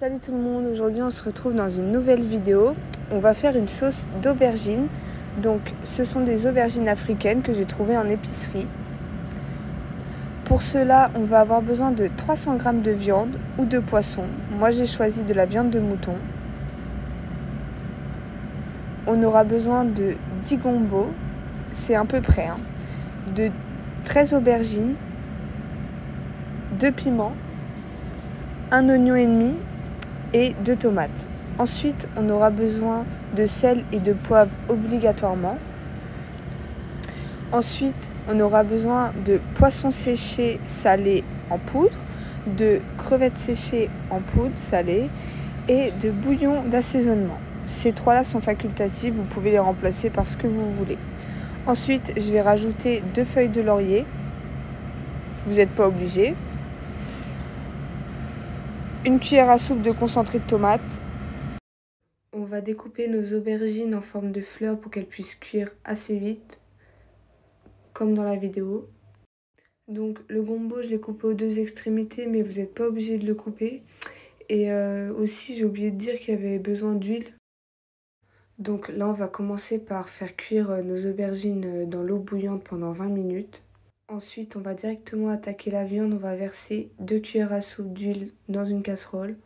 Salut tout le monde, aujourd'hui on se retrouve dans une nouvelle vidéo. On va faire une sauce d'aubergine. Donc ce sont des aubergines africaines que j'ai trouvées en épicerie. Pour cela on va avoir besoin de 300 g de viande ou de poisson. Moi j'ai choisi de la viande de mouton. On aura besoin de 10 gombos, c'est à peu près, de 13 aubergines, 2 piments, 1 oignon et demi et 2 tomates. Ensuite, on aura besoin de sel et de poivre obligatoirement. Ensuite, on aura besoin de poissons séchés salés en poudre, de crevettes séchées en poudre salée et de bouillon d'assaisonnement. Ces trois-là sont facultatifs, vous pouvez les remplacer par ce que vous voulez. Ensuite, je vais rajouter 2 feuilles de laurier. Vous n'êtes pas obligé. Une cuillère à soupe de concentré de tomate. On va découper nos aubergines en forme de fleurs pour qu'elles puissent cuire assez vite, comme dans la vidéo. Donc le gombo, je l'ai coupé aux 2 extrémités, mais vous n'êtes pas obligé de le couper. Et aussi, j'ai oublié de dire qu'il y avait besoin d'huile. Donc là, on va commencer par faire cuire nos aubergines dans l'eau bouillante pendant 20 minutes. Ensuite, on va directement attaquer la viande. On va verser 2 cuillères à soupe d'huile dans une casserole.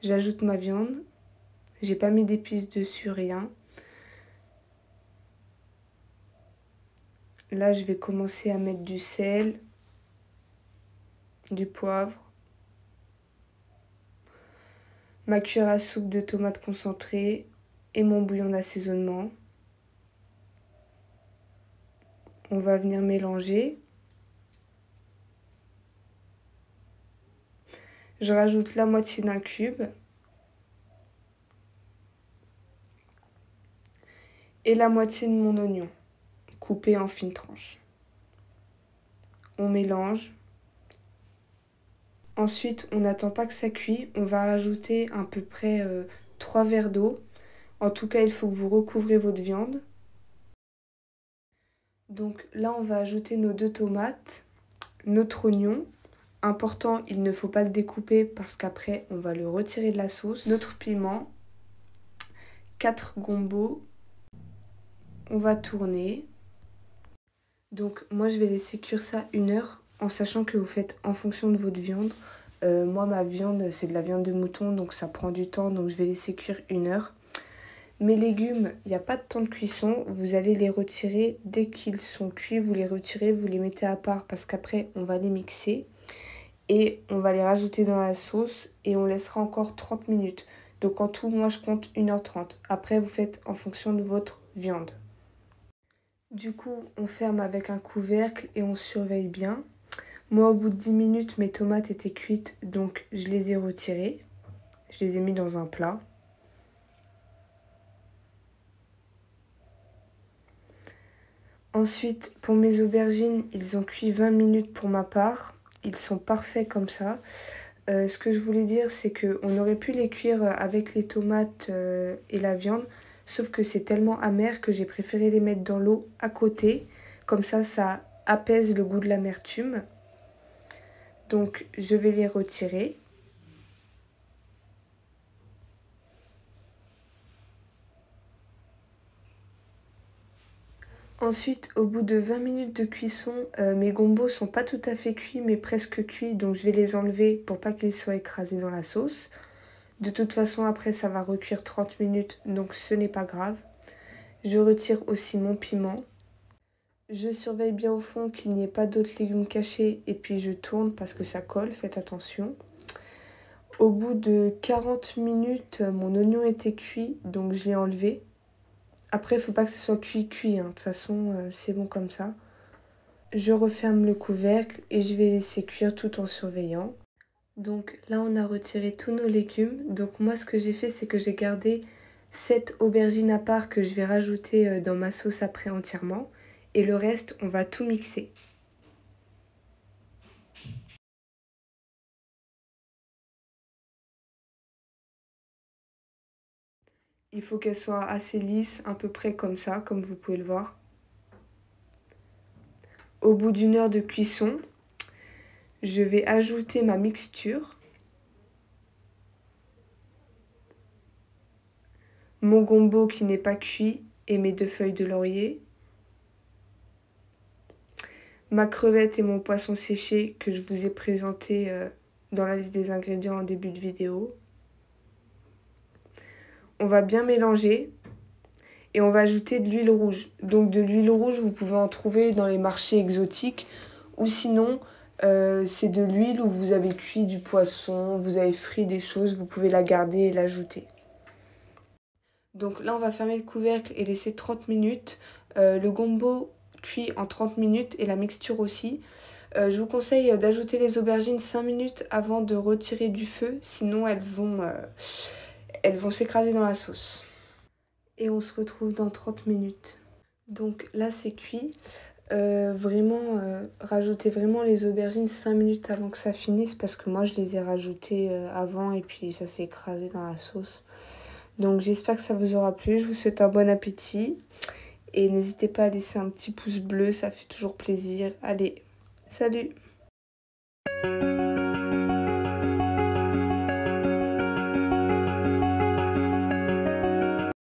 J'ajoute ma viande. J'ai pas mis d'épices dessus, rien. Là, je vais commencer à mettre du sel, du poivre, ma cuillère à soupe de tomates concentrées et mon bouillon d'assaisonnement. On va venir mélanger. Je rajoute la moitié d'un cube et la moitié de mon oignon, coupé en fines tranches. On mélange. Ensuite, on n'attend pas que ça cuise. On va rajouter à peu près 3 verres d'eau. En tout cas, il faut que vous recouvrez votre viande. Donc là, on va ajouter nos 2 tomates, notre oignon. Important, il ne faut pas le découper parce qu'après, on va le retirer de la sauce. Notre piment, 4 gombos. On va tourner. Donc moi, je vais laisser cuire ça 1 heure en sachant que vous faites en fonction de votre viande. Moi, ma viande, c'est de la viande de mouton, donc ça prend du temps, donc je vais laisser cuire 1 heure. Mes légumes, il n'y a pas de temps de cuisson, vous allez les retirer dès qu'ils sont cuits, vous les retirez, vous les mettez à part parce qu'après, on va les mixer. Et on va les rajouter dans la sauce et on laissera encore 30 minutes. Donc en tout, moi je compte 1h30. Après, vous faites en fonction de votre viande. Du coup, on ferme avec un couvercle et on surveille bien. Moi, au bout de 10 minutes, mes tomates étaient cuites, donc je les ai retirées. Je les ai mis dans un plat. Ensuite, pour mes aubergines, ils ont cuit 20 minutes pour ma part. Ils sont parfaits comme ça. Ce que je voulais dire, c'est qu'on aurait pu les cuire avec les tomates et la viande. Sauf que c'est tellement amer que j'ai préféré les mettre dans l'eau à côté. Comme ça apaise le goût de l'amertume. Donc, je vais les retirer. Ensuite, au bout de 20 minutes de cuisson, mes gombos sont pas tout à fait cuits, mais presque cuits. Donc, je vais les enlever pour pas qu'ils soient écrasés dans la sauce. De toute façon, après, ça va recuire 30 minutes, donc ce n'est pas grave. Je retire aussi mon piment. Je surveille bien au fond qu'il n'y ait pas d'autres légumes cachés et puis je tourne parce que ça colle, faites attention. Au bout de 40 minutes, mon oignon était cuit, donc je l'ai enlevé. Après, il ne faut pas que ça soit cuit, de toute façon, c'est bon comme ça. Je referme le couvercle et je vais laisser cuire tout en surveillant. Donc là, on a retiré tous nos légumes. Donc moi, ce que j'ai fait, c'est que j'ai gardé 7 aubergines à part que je vais rajouter dans ma sauce après entièrement. Et le reste, on va tout mixer. Il faut qu'elle soit assez lisse, à peu près comme ça, comme vous pouvez le voir. Au bout d'1 heure de cuisson, je vais ajouter ma mixture. mon gombo qui n'est pas cuit et mes 2 feuilles de laurier, ma crevette et mon poisson séché que je vous ai présenté dans la liste des ingrédients en début de vidéo. On va bien mélanger et on va ajouter de l'huile rouge. Donc de l'huile rouge, vous pouvez en trouver dans les marchés exotiques ou sinon c'est de l'huile où vous avez cuit du poisson, vous avez frit des choses, vous pouvez la garder et l'ajouter. Donc là on va fermer le couvercle et laisser 30 minutes. Le gombo cuit en 30 minutes et la mixture aussi. Je vous conseille d'ajouter les aubergines 5 minutes avant de retirer du feu, sinon elles vont s'écraser dans la sauce. Et on se retrouve dans 30 minutes. Donc là c'est cuit. Rajoutez vraiment les aubergines 5 minutes avant que ça finisse parce que moi je les ai rajoutées avant et puis ça s'est écrasé dans la sauce. Donc j'espère que ça vous aura plu. Je vous souhaite un bon appétit et n'hésitez pas à laisser un petit pouce bleu, ça fait toujours plaisir. Allez, salut!